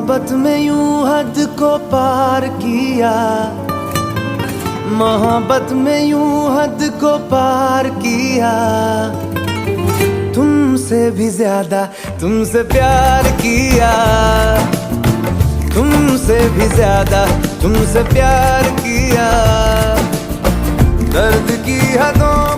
मोहब्बत में यूं हद को पार किया, मोहब्बत में यूं हद को पार किया। तुमसे भी ज्यादा तुमसे प्यार किया, तुमसे भी ज्यादा तुमसे प्यार किया। दर्द की हदों